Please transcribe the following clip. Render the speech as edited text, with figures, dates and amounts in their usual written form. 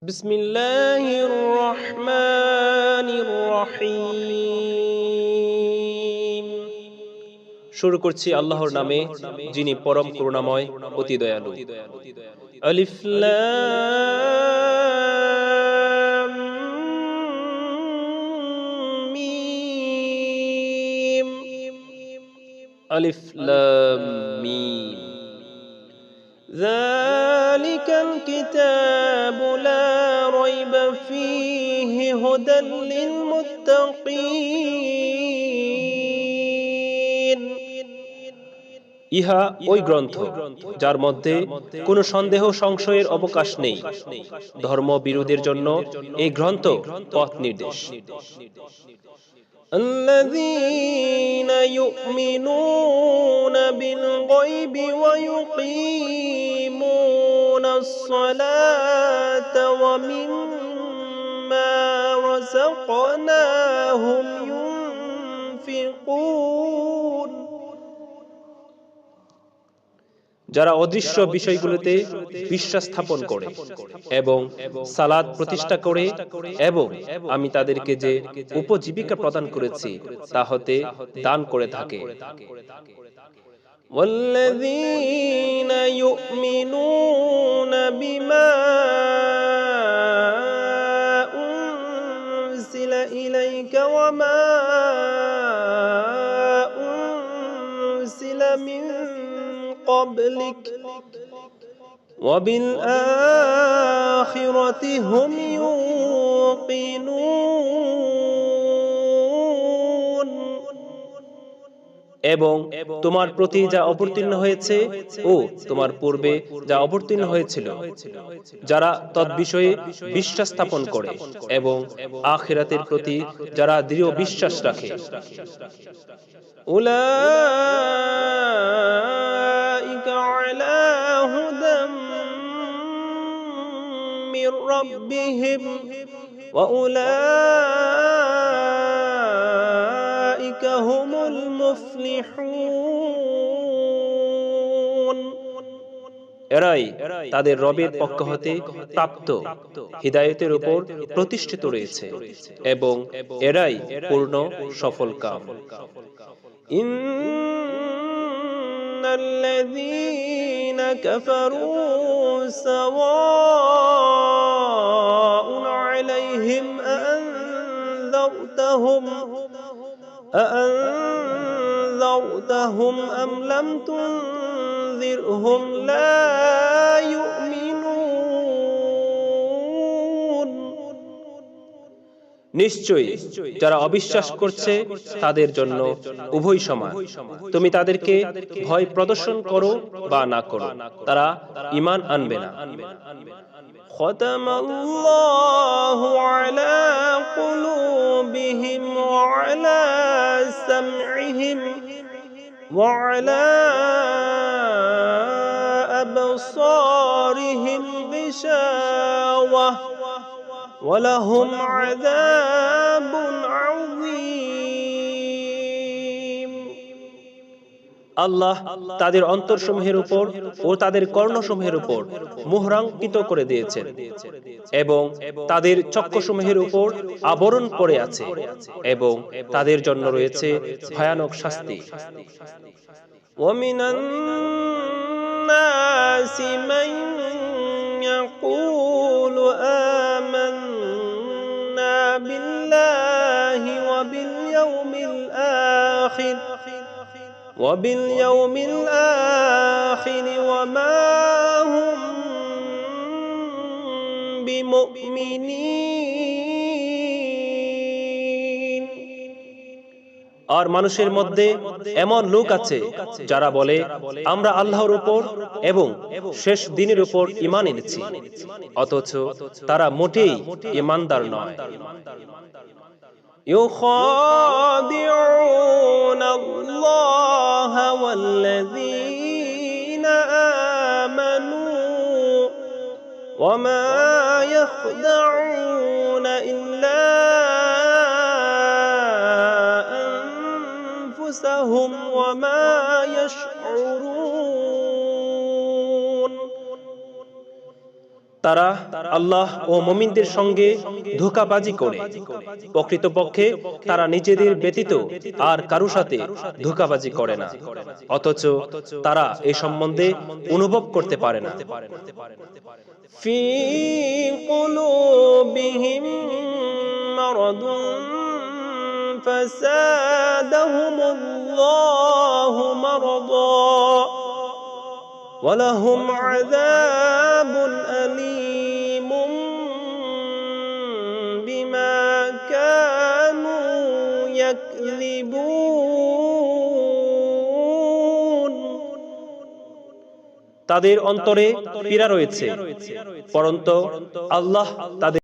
বিসমিল্লাহির রহমানির রহিম। শুরু করছি আল্লাহর নামে, যিনি পরম করুণাময়, অতি দয়ালু। আলিফ লাম মিম। আলিফ লাম মিম। ذلك الكتاب لا ريب فيه هدى للمتقين। ইহা ওই গ্রন্থ যার মধ্যে কোনো সন্দেহ সংশয়ের অবকাশ নেই। ধর্মবিরোধীর জন্য এই গ্রন্থ পথ নির্দেশ। الذين يؤمنون بالغيب ويقيمون الصلاة ومما رزقناهم ينفقون। যারা অদৃশ্য বিষয়গুলোতে বিশ্বাস স্থাপন করে এবং সালাত প্রতিষ্ঠা করে এবং আমি তাদেরকে যে উপজীবিকা প্রদান করেছি তা হতে দান করে থাকে। والذين يؤمنون بما أنزل إليك وما أنزل من قبلك وبالآخرة هم يوقنون। এবং তোমার প্রতি যা অবতীর্ণ হয়েছে ও তোমার পূর্বে যা অবতীর্ণ হয়েছিল, যারা তদ্বিষয়ে বিশ্বাস স্থাপন করে এবং আখিরাতের প্রতি যারা দৃঢ় বিশ্বাস রাখে, উলাইকা আলা হুদাম মির রাব্বিহিম ওয়া উলাইকা হুমুল মুফলিহুন। এরাই তাদের রবের পক্ষ হতে প্রাপ্ত হিদায়াতের উপর প্রতিষ্ঠিত রয়েছে এবং এরাই পূর্ণ সফলকাম। ইন্নাল্লাযীনা কাফারু সাওয়াউন আলাইহিম أأنذرتهم أم لم تنذرهم لا يؤمنون। নিশ্চয়ই যারা অবিশ্বাস করছে তাদের জন্য উভয় সমান। তুমি তাদেরকে ভয় প্রদর্শন করো বা না করো, তারা ঈমান আনবে না। ختم الله على قلوبهم وعلى سمعهم وعلى أبصارهم غشاوة ولهم عذاب عظيم। আল্লাহ তাদের অন্তরসমূহের উপর ও তাদের কর্ণসমূহের উপর মুহরাঙ্কিত করে দিয়েছেন এবং তাদের চক্ষুসমূহের উপর আবরণ পড়ে আছে এবং তাদের জন্য রয়েছে ভয়ানক শাস্তি। وَمِنَ النَّاسِ مَن يَقُولُ آمَنَّا بِاللَّهِ وباليوم الآخر وما هم بمؤمنين। আর মানুষের মধ্যে এমন লোক আছে যারা বলে আমরা আল্লাহর উপর এবং শেষ দিনের উপর ঈমান এনেছি, অথচ তারা মোটেই ঈমানদার নয়। يخادعون الله والذين آمنوا وما يخدعون إلا أنفسهم وما يشعرون। তারা আল্লাহ ও মুমিনদের সঙ্গে ধোঁকাবাজি করে। প্রকৃতপক্ষে তারা নিজেদের ব্যতীত আর কারো সাথে ধোঁকাবাজি করে না, অথচ তারা এই সম্বন্ধে অনুভব করতে পারে না। ফি কুলুবিহিম মারাদুন ফাসাদাহুমুল্লাহু মারাদা ওয়ালাহুম আযাবুন আলীমুম বিমা কানু ইয়াকযিবুন। তাদের অন্তরে পীড়া রয়েছে, পরন্তু আল্লাহ তাদের